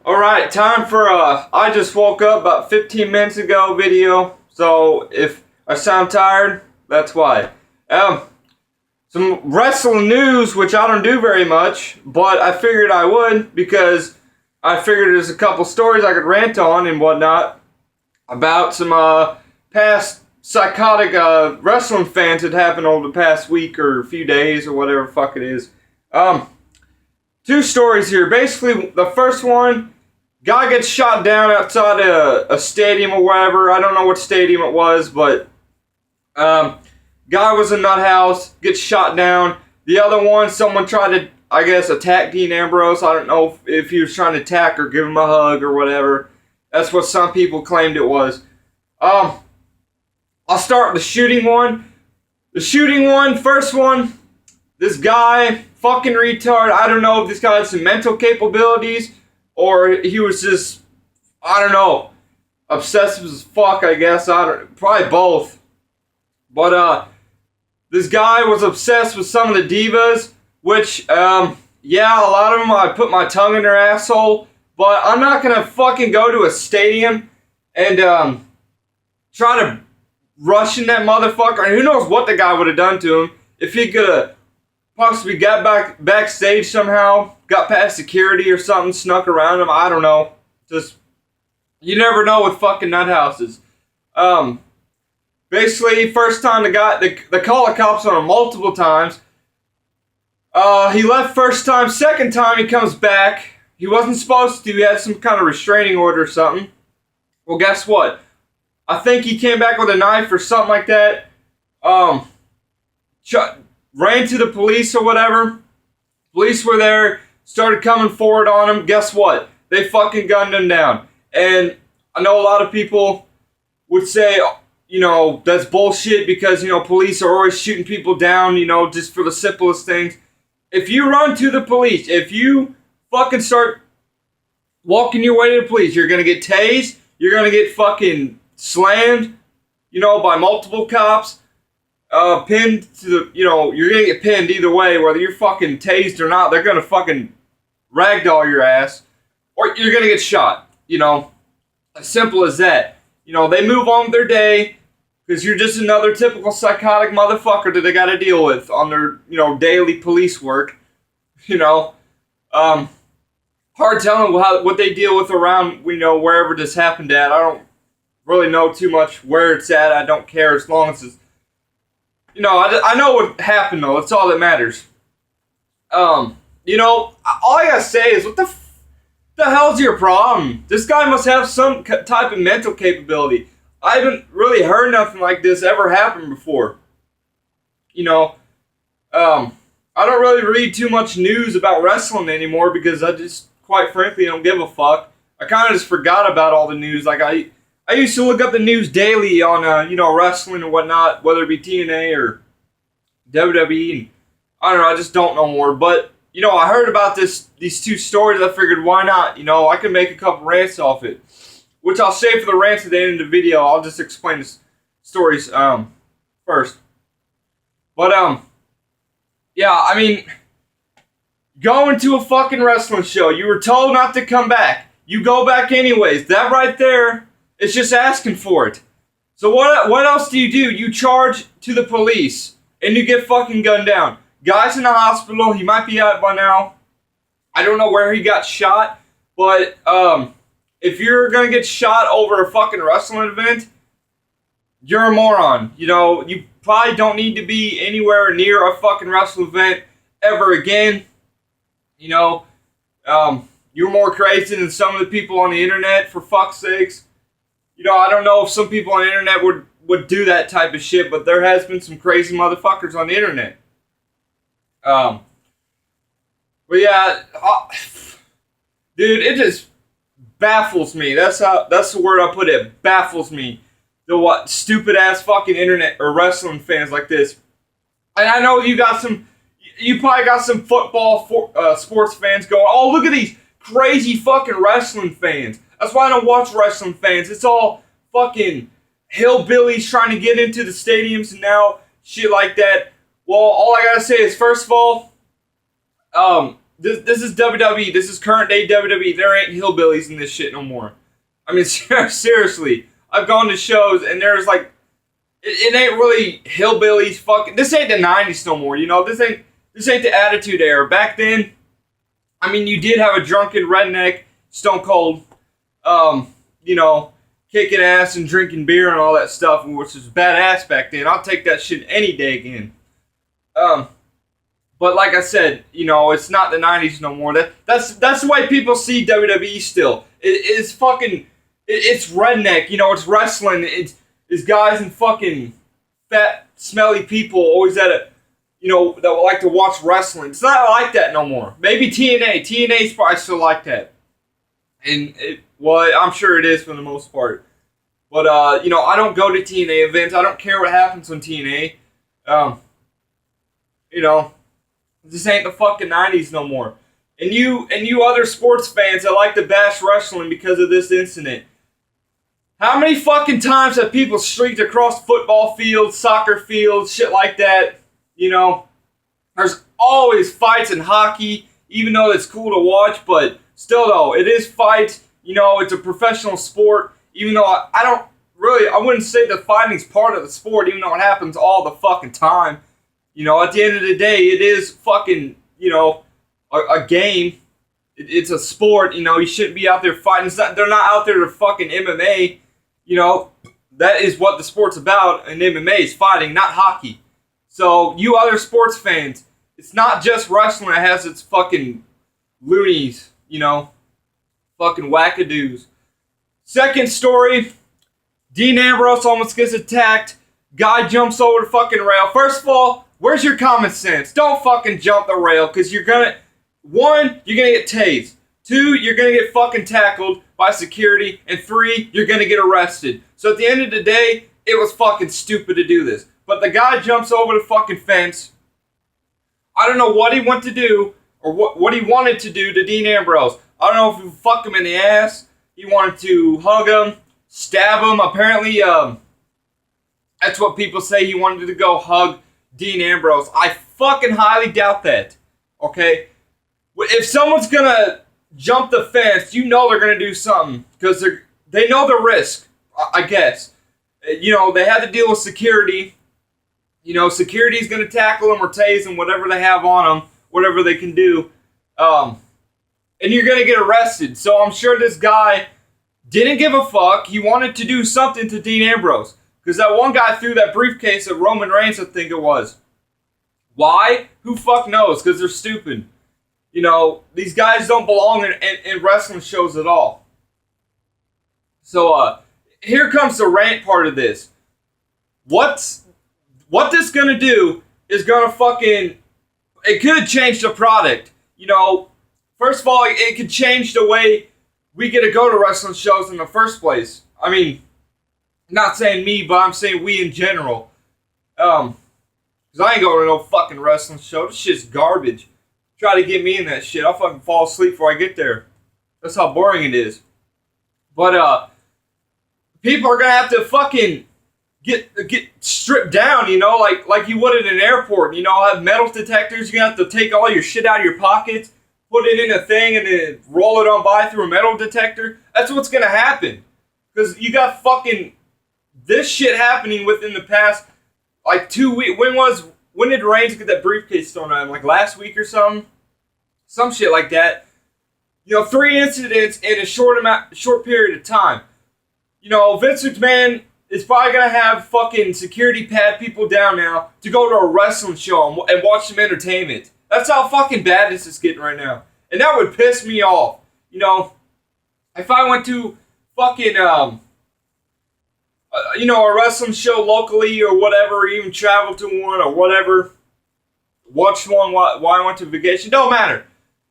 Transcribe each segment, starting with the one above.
Alright, time for I just woke up about 15 minutes ago video. So if I sound tired, that's why. Some wrestling news, which I don't do very much, but I figured I would because I figured there's a couple stories I could rant on and whatnot about some past psychotic wrestling fans that happened over the past week or a few days or whatever the fuck it is. Two stories here. Basically, the first one, guy gets shot down outside a stadium or whatever. I don't know what stadium it was, but guy was in that house, gets shot down. The other one, someone tried to, I guess, attack Dean Ambrose. I don't know if he was trying to attack or give him a hug or whatever. That's what some people claimed it was. I'll start with the shooting one. The shooting one, first one, this guy, fucking retard. I don't know if this guy had some mental capabilities or he was just, I don't know, obsessive as fuck, I guess. Probably both. But this guy was obsessed with some of the divas, which, yeah, a lot of them, I put my tongue in their asshole, but I'm not gonna fucking go to a stadium and try to rush in that motherfucker. And who knows what the guy would have done to him if he could have possibly got backstage somehow, got past security or something, snuck around him. I don't know. Just, you never know with fucking nut houses. Basically, first time they call the cops on him multiple times. He left first time. Second time he comes back. He wasn't supposed to. He had some kind of restraining order or something. Well, guess what? I think he came back with a knife or something like that. Ran to the police or whatever. Police were there. Started coming forward on him. Guess what? They fucking gunned him down. And I know a lot of people would say, you know, that's bullshit because, you know, police are always shooting people down, you know, just for the simplest things. If you run to the police, if you fucking start walking your way to the police, you're going to get tased, you're going to get fucking slammed, you know, by multiple cops, pinned to the, you know, you're going to get pinned either way, whether you're fucking tased or not. They're going to fucking ragdoll your ass, or you're going to get shot, you know, as simple as that. You know, they move on with their day because you're just another typical psychotic motherfucker that they got to deal with on their, you know, daily police work. You know, hard telling what they deal with around, you know, wherever this happened at. I don't really know too much where it's at. I don't care as long as it's, you know, I know what happened though. That's all that matters. You know, all I gotta say is, what the hell's your problem? This guy must have some type of mental capability. I haven't really heard nothing like this ever happen before. You know, I don't really read too much news about wrestling anymore because I just, quite frankly, don't give a fuck. I kind of just forgot about all the news. Like, I used to look up the news daily on, you know, wrestling and whatnot, whether it be TNA or WWE. And I don't know, I just don't know more. But, you know, I heard about these two stories. I figured, why not? You know, I can make a couple rants off it, which I'll save for the rants at the end of the video. I'll just explain the stories first. But yeah, I mean, going to a fucking wrestling show, you were told not to come back. You go back anyways. That right there is just asking for it. So what else do? You charge to the police and you get fucking gunned down. Guy's in the hospital. He might be out by now. I don't know where he got shot, but if you're gonna get shot over a fucking wrestling event, you're a moron. You know, you probably don't need to be anywhere near a fucking wrestling event ever again. You know, you're more crazy than some of the people on the internet, for fuck's sakes. You know, I don't know if some people on the internet would do that type of shit, but there has been some crazy motherfuckers on the internet. But yeah, dude, it just baffles me. That's the word I put it. Baffles me. The stupid ass fucking internet or wrestling fans like this. And I know you probably got some football sports fans going, oh, look at these crazy fucking wrestling fans. That's why I don't watch wrestling fans. It's all fucking hillbillies trying to get into the stadiums and now shit like that. Well, all I gotta say is, first of all, this is WWE. This is current day WWE. There ain't hillbillies in this shit no more. I mean, seriously. I've gone to shows and there's like, it ain't really hillbillies fucking. This ain't the 90s no more, you know? This ain't the Attitude Era. Back then, I mean, you did have a drunken redneck, Stone Cold, you know, kicking ass and drinking beer and all that stuff, which was badass back then. I'll take that shit any day again. But like I said, you know, it's not the 90s no more. That's the way people see WWE still. It's fucking, it's redneck, you know, it's wrestling, it's guys and fucking fat, smelly people always at it, you know, that would like to watch wrestling. It's not like that no more. Maybe TNA. TNA's probably still like that. And, well, I'm sure it is for the most part. But, you know, I don't go to TNA events. I don't care what happens on TNA. You know, this ain't the fucking 90s no more. And you other sports fans that like to bash wrestling because of this incident. How many fucking times have people streaked across football fields, soccer fields, shit like that? You know, there's always fights in hockey, even though it's cool to watch, but still though, it is fights. You know, it's a professional sport, even though I wouldn't say that fighting's part of the sport, even though it happens all the fucking time. You know, at the end of the day, it is fucking, you know, a game. It's a sport, you know, you shouldn't be out there fighting. They're not out there to fucking MMA. You know, that is what the sport's about, and MMA is fighting, not hockey. So, you other sports fans, it's not just wrestling that has its fucking loonies, you know, fucking wackadoos. Second story, Dean Ambrose almost gets attacked. Guy jumps over the fucking rail. First of all, where's your common sense? Don't fucking jump the rail, because you're gonna get tased. 2, you're gonna get fucking tackled by security. And 3, you're gonna get arrested. So at the end of the day, it was fucking stupid to do this. But the guy jumps over the fucking fence. I don't know what he wanted to do, or what he wanted to do to Dean Ambrose. I don't know if he fucked him in the ass. He wanted to hug him, stab him. Apparently, that's what people say. He wanted to go hug Dean Ambrose. I fucking highly doubt that. Okay? If someone's gonna jump the fence, you know they're gonna do something. Because they know the risk, I guess. You know, they had to deal with security. You know, security's gonna tackle them or tase them, whatever they have on them, whatever they can do. And you're gonna get arrested. So I'm sure this guy didn't give a fuck. He wanted to do something to Dean Ambrose. Because that one guy threw that briefcase at Roman Reigns, I think it was. Why? Who fuck knows? Because they're stupid. You know, these guys don't belong in wrestling shows at all. So, here comes the rant part of this. What this gonna do is gonna fucking... It could change the product. You know, first of all, it could change the way we get to go to wrestling shows in the first place. I mean, not saying me, but I'm saying we in general. Because I ain't going to no fucking wrestling show. This shit's garbage. Try to get me in that shit. I'll fucking fall asleep before I get there. That's how boring it is. But, people are going to have to fucking get stripped down, you know, like you would at an airport. You know, have metal detectors. You're going to have to take all your shit out of your pockets, put it in a thing, and then roll it on by through a metal detector. That's what's going to happen. Because you got fucking this shit happening within the past, like, 2 weeks. When did Reigns get that briefcase thrown at him? Like last week or something? Some shit like that. You know, 3 incidents in a short period of time. You know, Vince McMahon is probably going to have fucking security pat people down now to go to a wrestling show and watch some entertainment. That's how fucking bad this is getting right now. And that would piss me off. You know, if I went to fucking, you know, a wrestling show locally or whatever, or even travel to one or whatever, watch one while I went to vacation, don't matter.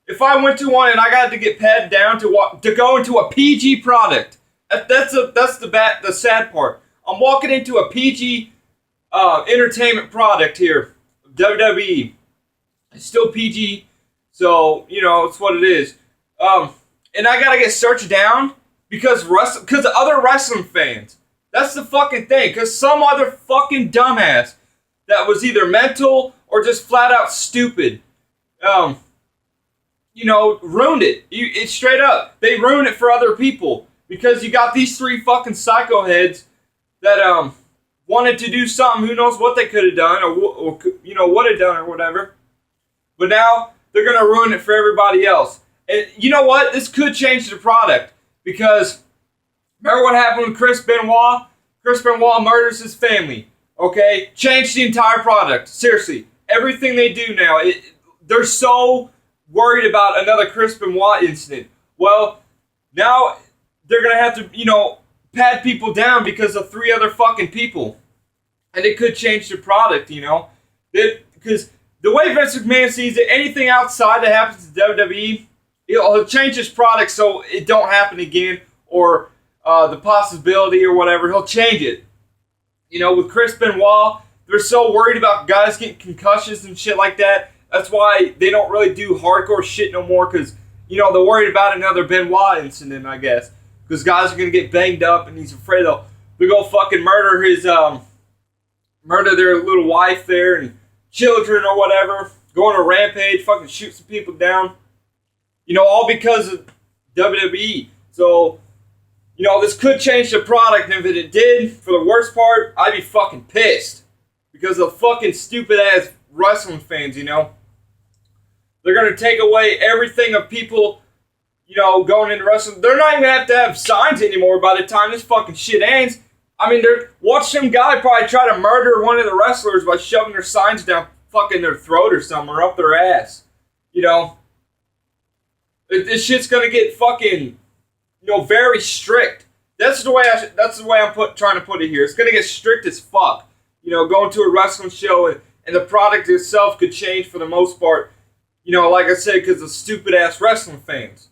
If I went to one and I got to get patted down to go into a PG product, that's the sad part. I'm walking into a PG entertainment product here, WWE. It's still PG, so, you know, it's what it is. And I got to get searched down because of other wrestling fans. That's the fucking thing, because some other fucking dumbass that was either mental or just flat out stupid ruined it. It's straight up. They ruined it for other people because you got these three fucking psycho heads that wanted to do something. Who knows what they could have done or would have done or whatever. But now they're gonna ruin it for everybody else. And you know what? This could change the product because remember what happened with Chris Benoit? Chris Benoit murders his family. Okay, change the entire product. Seriously, everything they do now, they're so worried about another Chris Benoit incident. Well, now they're gonna have to, pat people down because of three other fucking people, and it could change the product. Because the way Vince McMahon sees it, anything outside that happens to WWE, he'll change his product so it don't happen again, or the possibility or whatever. He'll change it. With Chris Benoit, they're so worried about guys getting concussions and shit like that. That's why they don't really do hardcore shit no more, because, they're worried about another Benoit incident, I guess. Because guys are going to get banged up, and he's afraid they'll go fucking murder their little wife there, and children or whatever. Go on a rampage, fucking shoot some people down. All because of WWE. So, this could change the product, and if it did, for the worst part, I'd be fucking pissed. Because of fucking stupid-ass wrestling fans, They're going to take away everything of people, going into wrestling. They're not even going to have signs anymore by the time this fucking shit ends. I mean, watch some guy probably try to murder one of the wrestlers by shoving their signs down fucking their throat or something, or up their ass. This shit's going to get fucking, very strict. That's the way I'm trying to put it here. It's going to get strict as fuck. Going to a wrestling show and the product itself could change for the most part. Like I said, because of stupid-ass wrestling fans.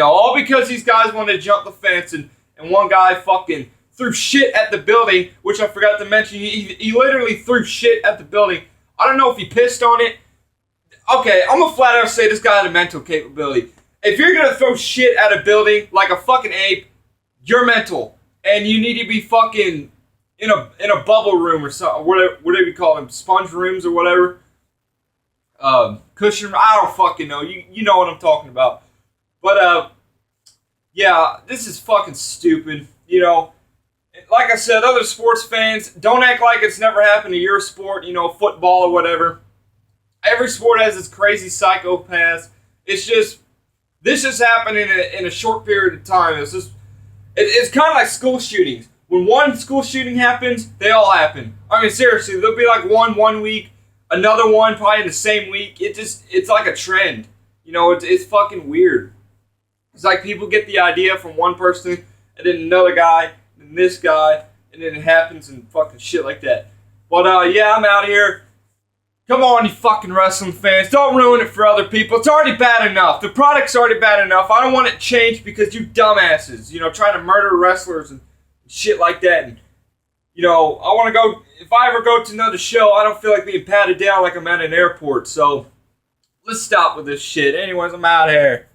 All because these guys wanted to jump the fence and one guy fucking threw shit at the building, which I forgot to mention. He literally threw shit at the building. I don't know if he pissed on it. Okay, I'm gonna flat out say this guy had a mental capability. If you're gonna throw shit at a building like a fucking ape, you're mental. And you need to be fucking in a bubble room or something. Whatever you call them, sponge rooms or whatever. Cushion, I don't fucking know. You know what I'm talking about. But, yeah, this is fucking stupid. Like I said, other sports fans, don't act like it's never happened to your sport, football or whatever. Every sport has its crazy psychopaths. It's just, this just happened in a short period of time. It's kind of like school shootings. When one school shooting happens, they all happen. I mean, seriously, there'll be like one week, another one probably in the same week. It's like a trend. It's fucking weird. It's like people get the idea from one person, and then another guy, and this guy, and then it happens and fucking shit like that. But, yeah, I'm out of here. Come on, you fucking wrestling fans. Don't ruin it for other people. It's already bad enough. The product's already bad enough. I don't want it changed because you dumbasses, trying to murder wrestlers and shit like that. And, I want to go, if I ever go to another show, I don't feel like being patted down like I'm at an airport. So, let's stop with this shit. Anyways, I'm out of here.